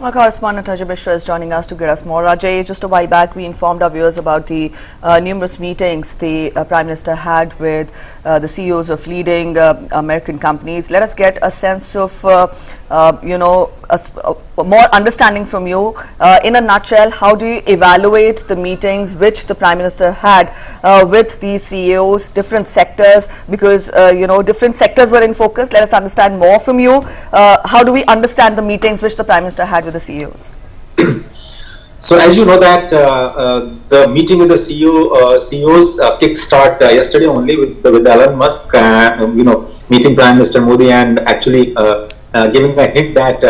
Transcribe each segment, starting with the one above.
Our correspondent Ajay Mishra is joining us to get us more. Ajay, just a while back we informed our viewers about the numerous meetings the Prime Minister had with the CEOs of leading American companies. Let us get a sense of, more understanding from you. In a nutshell, how do you evaluate the meetings which the Prime Minister had with these CEOs, different sectors, because, different sectors were in focus. Let us understand more from you. How do we understand the meetings which the Prime Minister had with the CEOs? So, as you know that the meeting with the CEOs kickstart yesterday only with Elon Musk, meeting Prime Minister Modi and actually giving a hint that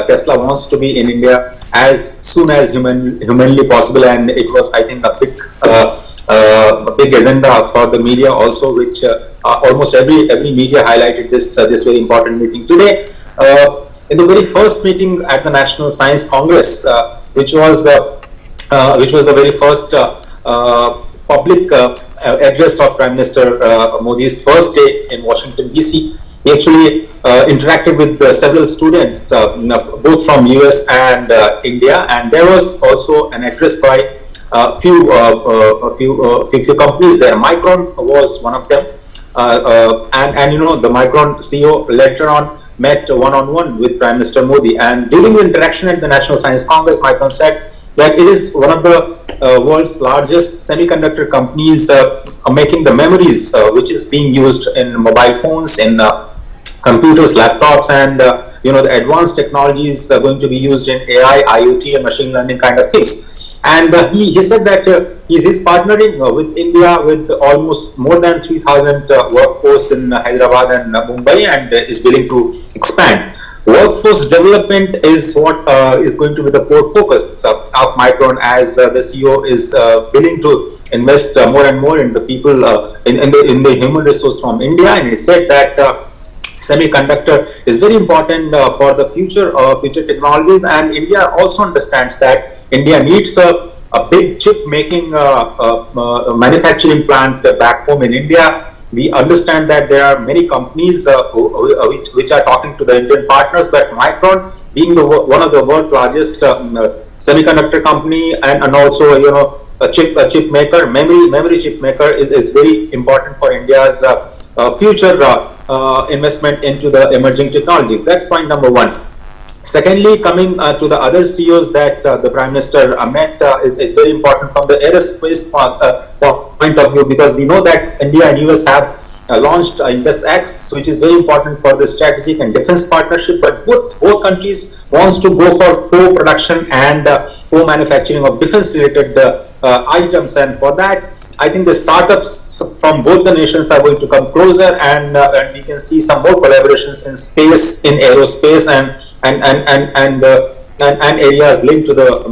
Tesla wants to be in India as soon as humanly possible, and it was, I think, a big agenda for the media also, which almost every media highlighted this very important meeting today. In the very first meeting at the National Science Congress, which was the very first public address of Prime Minister Modi's first day in Washington DC, he actually interacted with several students, both from US and India, and there was also an address by a few companies there. Micron was one of them, and the Micron CEO later on met one-on-one with Prime Minister Modi, and during the interaction at the National Science Congress, Micron said that it is one of the world's largest semiconductor companies making the memories which is being used in mobile phones, in computers, laptops, and the advanced technologies are going to be used in AI, IoT, and machine learning kind of things. And he said that he is partnering with India with almost more than 3,000 workforce in Hyderabad and Mumbai, and is willing to expand. Workforce development is what is going to be the core focus of Micron, as the CEO is willing to invest more and more in the people, in the human resource from India. And he said that semiconductor is very important for the future technologies, and India also understands that India needs a big chip making manufacturing plant back home in India. We understand that there are many companies which are talking to the Indian partners, but Micron, being one of the world's largest semiconductor company, and also a chip maker, memory chip maker, is very important for India's future investment into the emerging technology. That's point number one. Secondly, coming to the other CEOs that the Prime Minister met is very important from the aerospace point of view, because we know that India and US have launched Indus X, which is very important for the strategic and defense partnership, but both countries wants to go for co-production and co-manufacturing of defense related items, and for that I think the startups from both the nations are going to come closer, and we can see some more collaborations in space, in aerospace, and areas linked to the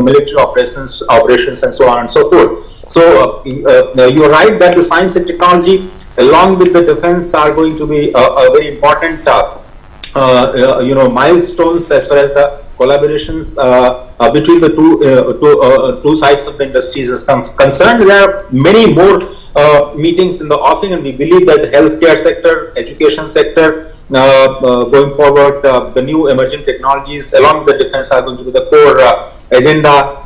military operations and so on and so forth. So you're right that the science and technology, along with the defense, are going to be a very important milestones as far as the collaborations between the two sides of the industries is concerned. There are many more meetings in the offing, and we believe that the healthcare sector, education sector, going forward, the new emerging technologies along with the defense are going to be the core agenda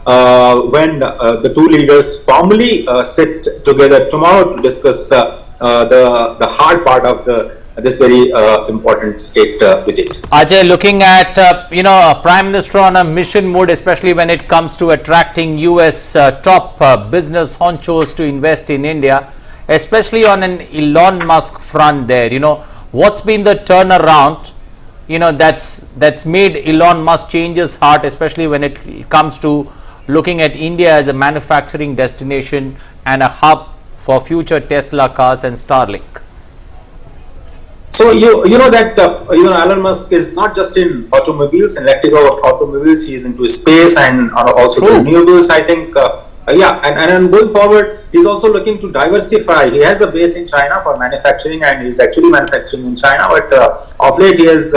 when the two leaders formally sit together tomorrow to discuss the hard part of this very important state visit. Ajay, looking at a Prime Minister on a mission mode, especially when it comes to attracting US top business honchos to invest in India, especially on an Elon Musk front there, what's been the turnaround that's made Elon Musk change his heart, especially when it comes to looking at India as a manufacturing destination and a hub for future Tesla cars and Starlink? So you know that Elon Musk is not just in automobiles, electric automobiles. He is into space and also the renewables. I think and going forward, he's also looking to diversify. He has a base in China for manufacturing, and he's actually manufacturing in China. But of late, he has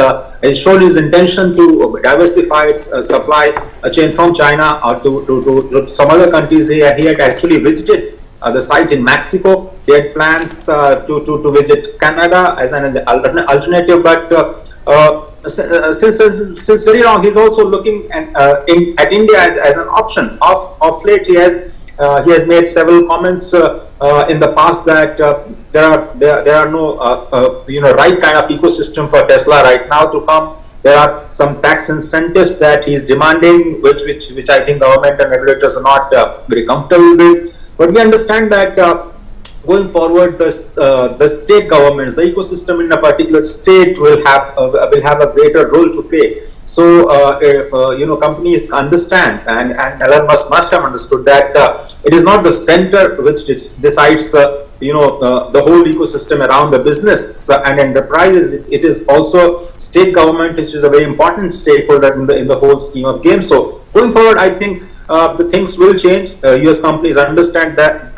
shown his intention to diversify its supply chain from China to some other countries. He had actually visited the site in Mexico. He had plans to visit Canada as an alternative, but since very long, he's also looking at India as an option. Of late, he has made several comments in the past that there are no right kind of ecosystem for Tesla right now to come. There are some tax incentives that he's demanding, which I think government and regulators are not very comfortable with. But we understand that going forward, the state governments, the ecosystem in a particular state will have a greater role to play. So companies understand, and Elon Musk must have understood that it is not the center which decides the whole ecosystem around the business and enterprises. It is also state government, which is a very important stakeholder in the whole scheme of games. So going forward, I think the things will change. US companies understands that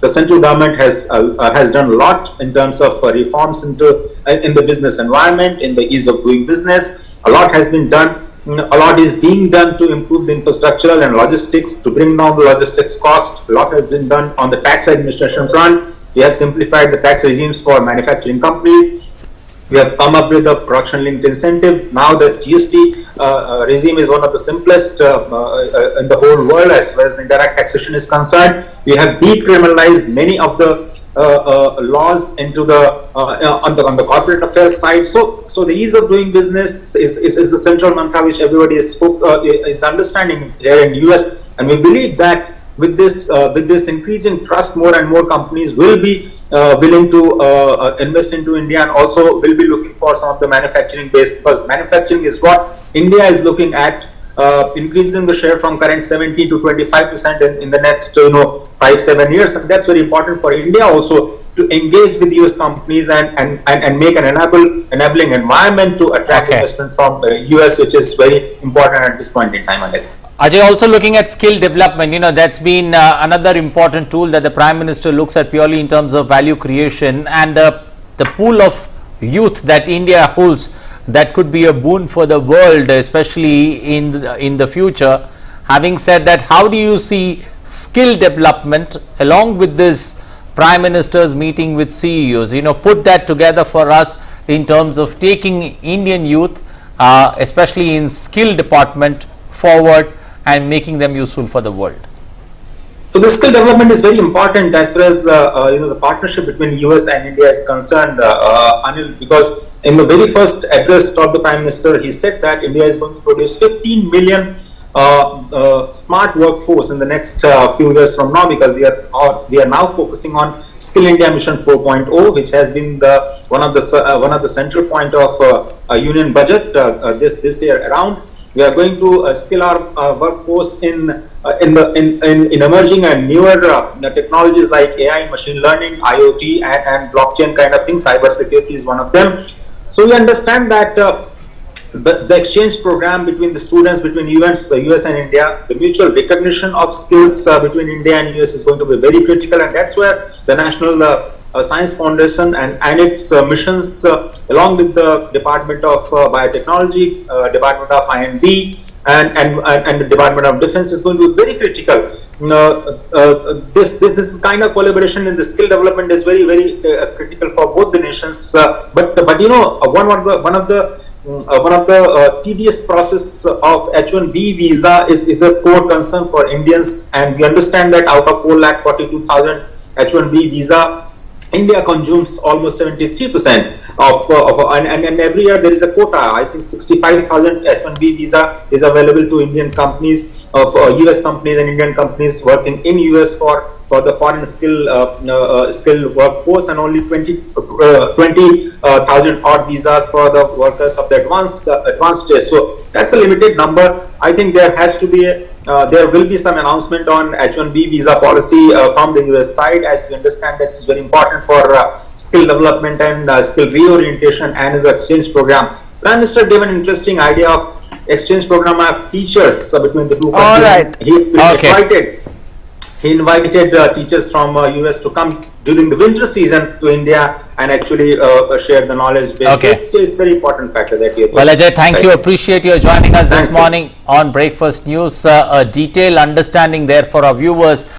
the central government has done a lot in terms of reforms in the business environment, in the ease of doing business. A lot has been done. A lot is being done to improve the infrastructural and logistics, to bring down the logistics cost. A lot has been done on the tax administration front. We have simplified the tax regimes for manufacturing companies. We have come up with a production-linked incentive. Now the GST regime is one of the simplest in the whole world as far as the indirect taxation is concerned. We have decriminalized many of the laws into on the corporate affairs side. So the ease of doing business is the central mantra which everybody is understanding here in US, and we believe that with this increasing trust, more and more companies will be willing to invest into India, and also will be looking for some of the manufacturing base, because manufacturing is what India is looking at. Increasing the share from current 70 to 25% in the next 5-7 years, and that's very important for India also to engage with US companies and make an enabling environment to attract investment from US, which is very important at this point in time. Ajay, also looking at skill development, that's been another important tool that the Prime Minister looks at purely in terms of value creation, and the pool of youth that India holds, that could be a boon for the world, especially in the future. Having said that, how do you see skill development along with this Prime Minister's meeting with CEOs? Put that together for us in terms of taking Indian youth, especially in skill department, forward and making them useful for the world. So the skill development is very important as far as the partnership between US and India is concerned, Anil, because in the very first address of the Prime Minister, he said that India is going to produce 15 million smart workforce in the next few years from now, because we are now focusing on Skill India Mission 4.0, which has been one of the central point of union budget this year around. We are going to skill our workforce in emerging and newer technologies like AI, machine learning, IoT, and blockchain kind of things. Cyber security is one of them. So we understand that the exchange program between the students, between the US and India, the mutual recognition of skills between India and US is going to be very critical, and that's where the National Science Foundation and its missions, along with the Department of Biotechnology, Department of I&D, and the Department of Defense is going to be very critical. This kind of collaboration in the skill development is very, very critical for both the nations. But one of the tedious process of H1B visa is a core concern for Indians, and we understand that out of 4,42,000 H1B visa, India consumes almost 73% and every year there is a quota. I think 65,000 H1B visa is available to Indian companies, US companies and Indian companies working in US for the foreign skilled workforce, and only 20,000 odd visas for the workers of the advanced stage. So that's a limited number. I think there will be some announcement on H1B visa policy from the US side, as we understand this is very important for skill development and skill reorientation and the exchange program. Prime Minister gave an interesting idea of exchange program of teachers between the two countries. All right. He invited teachers from US to come during the winter season to India and actually share the knowledge base. So it's a very important factor that we have. Well, Ajay, thank you. Appreciate your joining us this morning on Breakfast News. A detailed understanding there for our viewers.